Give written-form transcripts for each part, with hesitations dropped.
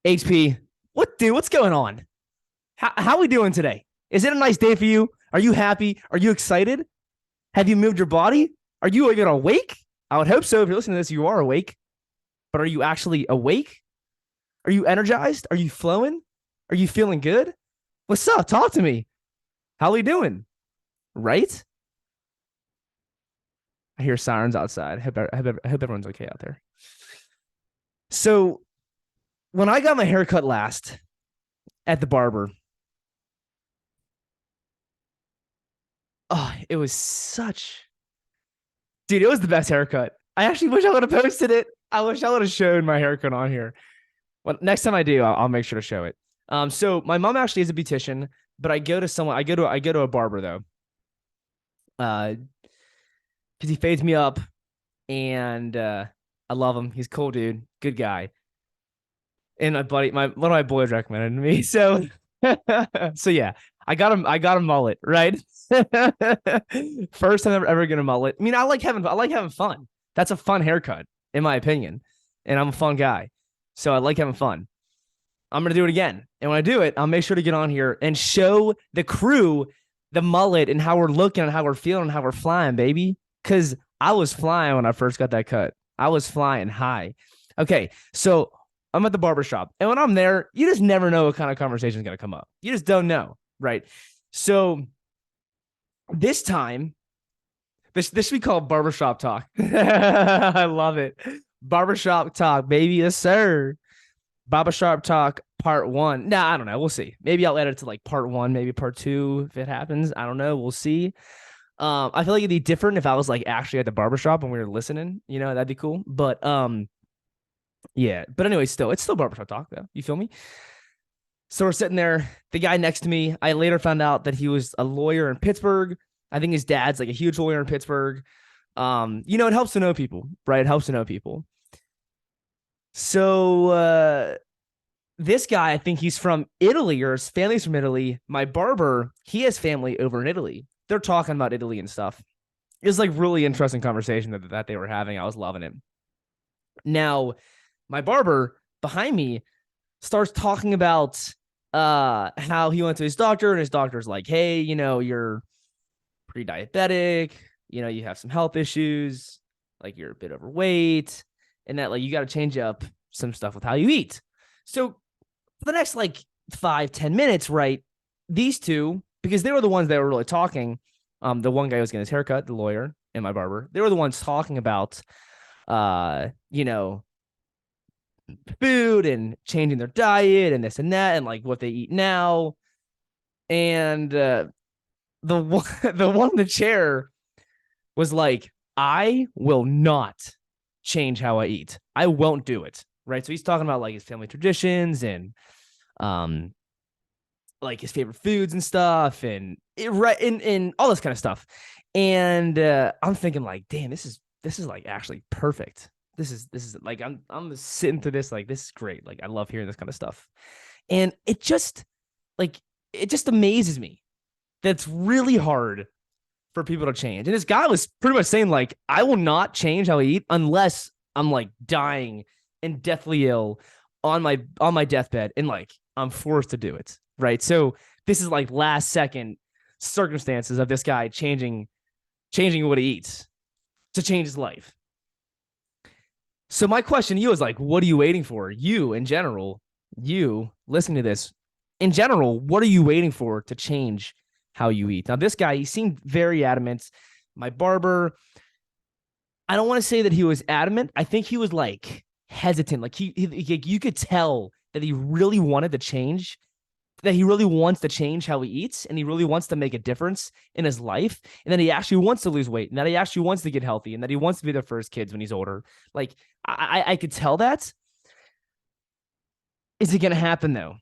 HP, what dude? What's going on? How we doing today? Is it a nice day for you? Are you happy? Are you excited? Have you moved your body? Are you even awake? I would hope so. If you're listening to this, you are awake. But are you actually awake? Are you energized? Are you flowing? Are you feeling good? What's up? Talk to me. How are we doing? Right? I hear sirens outside. I hope everyone's okay out there. So when I got my haircut last at the barber, oh, it was such, dude, it was the best haircut. I actually wish I would have posted it. I wish I would have shown my haircut on here. Well, next time I do, I'll make sure to show it. So my mom actually is a beautician, but I go to a barber though. Because he fades me up, and I love him. He's a cool dude, good guy. And one of my boys recommended me. So, so yeah, I got a mullet, right? First time I'm ever gonna mullet. I mean, I like having fun. That's a fun haircut, in my opinion, and I'm a fun guy, so I like having fun. I'm gonna do it again, and when I do it, I'll make sure to get on here and show the crew the mullet and how we're looking and how we're feeling and how we're flying, baby. Because I was flying when I first got that cut. I was flying high. Okay, so I'm at the barbershop, and when I'm there, you just never know what kind of conversation is going to come up. You just don't know, right? So this time, this should be called barbershop talk. I love it. Barbershop talk, baby. Yes, sir. Barbershop talk part one. Nah, I don't know. We'll see. Maybe I'll edit it to like part one, maybe part two if it happens. I don't know. We'll see. I feel like it'd be different if I was like actually at the barbershop and we were listening, that'd be cool. But yeah. But anyway, it's still barbershop talk though. You feel me? So we're sitting there. The guy next to me, I later found out that he was a lawyer in Pittsburgh. I think his dad's like a huge lawyer in Pittsburgh. It helps to know people, right? It helps to know people. So this guy, I think he's from Italy, or his family's from Italy. My barber, he has family over in Italy. They're talking about Italy and stuff. It was like really interesting conversation that they were having. I was loving it. Now, my barber behind me starts talking about how he went to his doctor, and his doctor's like, hey, you're pre-diabetic, you have some health issues, like you're a bit overweight, and that like you got to change up some stuff with how you eat. So for the next like 5-10 minutes, right, these two, because they were the ones that were really talking, the one guy who was getting his haircut, the lawyer, and my barber, they were the ones talking about food and changing their diet and this and that and like what they eat now. And the one in the chair was like, I will not change how I eat. I won't do it. Right. So he's talking about like his family traditions and like his favorite foods and stuff and all this kind of stuff. And I'm thinking like, damn, this is like actually perfect. This is like I'm sitting through this, like this is great. Like I love hearing this kind of stuff. And it just amazes me. That's really hard for people to change. And this guy was pretty much saying like, I will not change how I eat unless I'm like dying and deathly ill on my deathbed, and like I'm forced to do it. Right. So this is like last second circumstances of this guy changing what he eats to change his life. So my question to you is like, what are you waiting for? You in general, you listening to this in general, what are you waiting for to change how you eat? Now, this guy, he seemed very adamant. My barber, I don't want to say that he was adamant. I think he was like hesitant. Like he you could tell that he really wanted to change, that he really wants to change how he eats, and he really wants to make a difference in his life, and that he actually wants to lose weight, and that he actually wants to get healthy, and that he wants to be there for his kids when he's older. Like I could tell that. Is it going to happen though?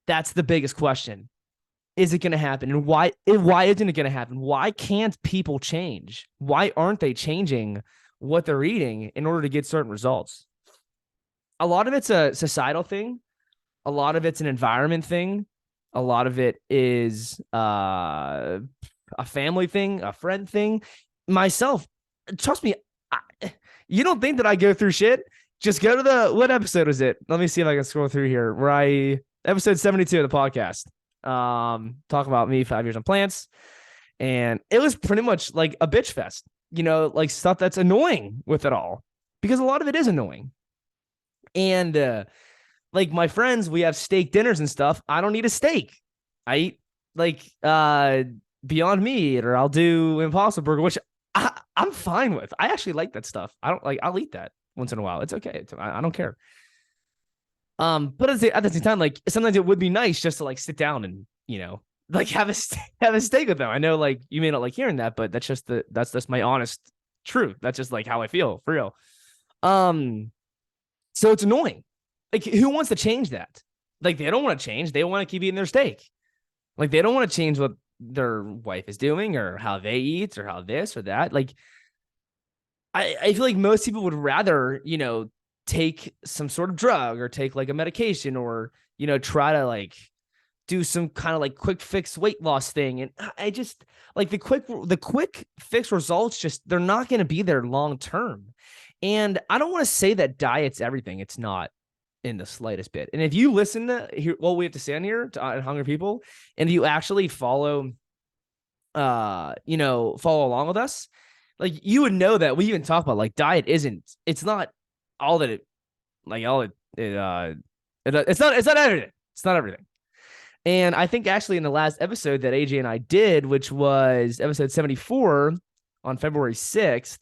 That's the biggest question. Is it going to happen? And why isn't it going to happen? Why can't people change? Why aren't they changing what they're eating in order to get certain results? A lot of it's a societal thing. A lot of it's an environment thing. A lot of it is a family thing, a friend thing. Myself, trust me, you don't think that I go through shit? just go to what episode was it? Let me see if I can scroll through here. Episode 72 of the podcast. Talk about me 5 years on plants. And it was pretty much like a bitch fest, like stuff that's annoying with it all, because a lot of it is annoying. And like my friends, we have steak dinners and stuff. I don't eat a steak. I eat like Beyond Meat, or I'll do Impossible Burger, which I'm fine with. I actually like that stuff. I'll eat that once in a while. It's okay. I don't care. But at the same time, like sometimes it would be nice just to like sit down and, like have a steak with them. I know like you may not like hearing that, but that's just my honest truth. That's just like how I feel for real. So it's annoying. Like, who wants to change that? Like, they don't want to change. They want to keep eating their steak. Like, they don't want to change what their wife is doing or how they eat or how this or that. Like, I feel like most people would rather, take some sort of drug or take like a medication or, try to like do some kind of like quick fix weight loss thing. And I just like the quick fix results, just they're not going to be there long term. And I don't want to say that diet's everything. It's not in the slightest bit. And if you listen to what we have to say on here to Hungry People, and you actually follow along with us, like you would know that we even talk about like diet it's not all that it like all it it's not everything. It's not everything. And I think actually in the last episode that AJ and I did, which was episode 74 on February 6th,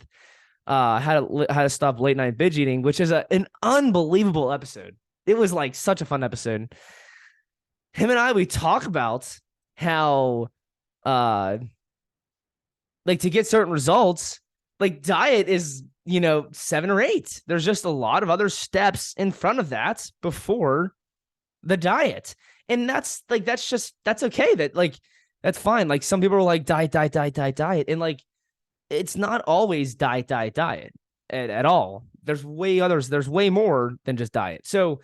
how to stop late night binge eating, which is an unbelievable episode. It was like such a fun episode. Him and we talk about how like to get certain results, like diet is, 7 or 8. There's just a lot of other steps in front of that before the diet. And that's okay. That's fine. Like some people are like diet. And like, it's not always diet at all. There's way more than just diet. So,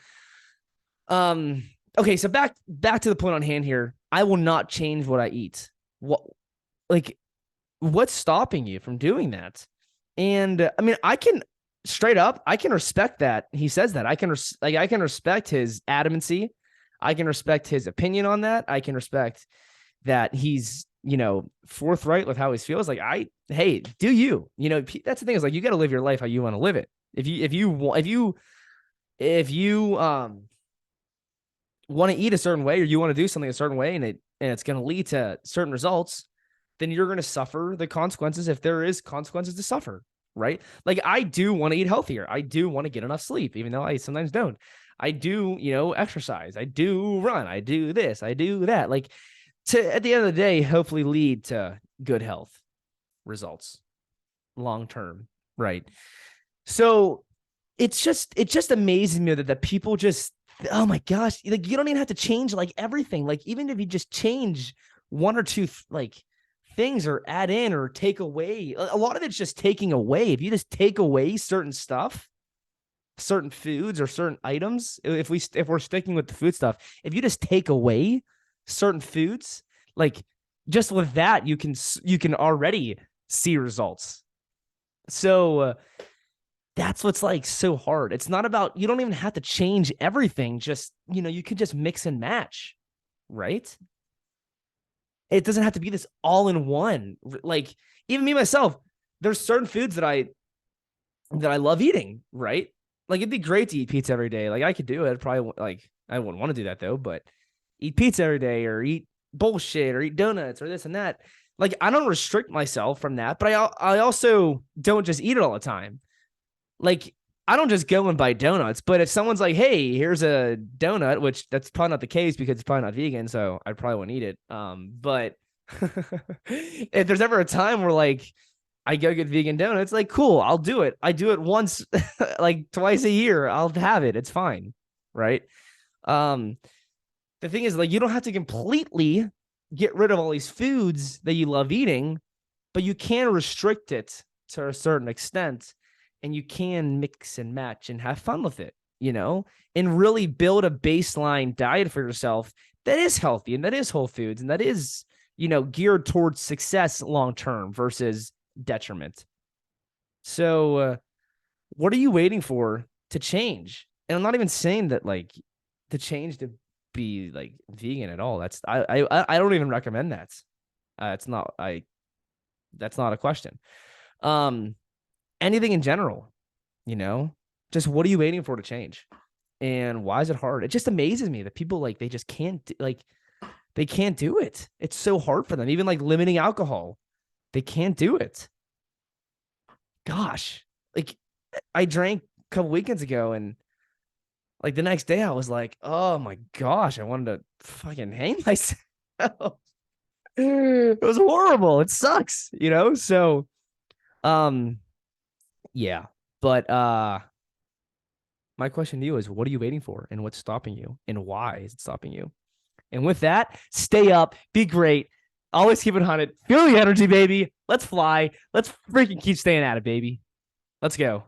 okay. So back to the point on hand here. I will not change what I eat. What's stopping you from doing that? And I mean, I can respect that he says that. I can respect his adamancy. I can respect his opinion on that. I can respect that he's, forthright with how he feels. Like, hey, do you, that's the thing, is like, you got to live your life how you want to live it. If you want to eat a certain way, or you want to do something a certain way, and it's going to lead to certain results, then you're going to suffer the consequences if there is consequences to suffer, right? Like, I do want to eat healthier. I do want to get enough sleep, even though I sometimes don't. I do, exercise. I do run. I do this. I do that. Like, to, at the end of the day, hopefully lead to good health results long term, right? So it just amazes me that people just, oh my gosh, like you don't even have to change like everything. Like even if you just change one or two like things, or add in or take away, a lot of it's just taking away. If you just take away certain stuff, certain foods or certain items, if we're sticking with the food stuff, if you just take away certain foods, like just with that, you can already see results. So that's what's like so hard. It's not about, you don't even have to change everything. Just, you could just mix and match, right? It doesn't have to be this all in one. Like even me, myself, there's certain foods that I love eating, right? Like it'd be great to eat pizza every day. Like I could do it. Probably like, I wouldn't want to do that though, but eat pizza every day, or eat bullshit, or eat donuts, or this and that. Like I don't restrict myself from that, but I also don't just eat it all the time. Like I don't just go and buy donuts, but if someone's like, hey, here's a donut, which that's probably not the case because it's probably not vegan, so I probably wouldn't eat it. But if there's ever a time where like I go get vegan donuts, like cool, I'll do it. I do it once, like twice a year. I'll have it. It's fine. Right. The thing is, like, you don't have to completely get rid of all these foods that you love eating, but you can restrict it to a certain extent, and you can mix and match and have fun with it, and really build a baseline diet for yourself that is healthy and that is whole foods and that is, geared towards success long-term versus detriment. So what are you waiting for to change. And I'm not even saying that like to change to be like vegan at all. I don't even recommend that. It's not I That's not a question. Um, Anything in general, you know, just what are you waiting for to change? And why is it hard? It just amazes me that people like they just can't they can't do it. It's so hard for them. Even like limiting alcohol, they can't do it. Gosh, like I drank a couple weekends ago, and like the next day I was like, oh my gosh, I wanted to fucking hang myself. It was horrible. It sucks, you know? So, um, yeah. But my question to you is what are you waiting for and what's stopping you and why is it stopping you? And with that, stay up, be great. Always keep it 100. Feel the energy, baby. Let's fly. Let's freaking keep staying at it, baby. Let's go.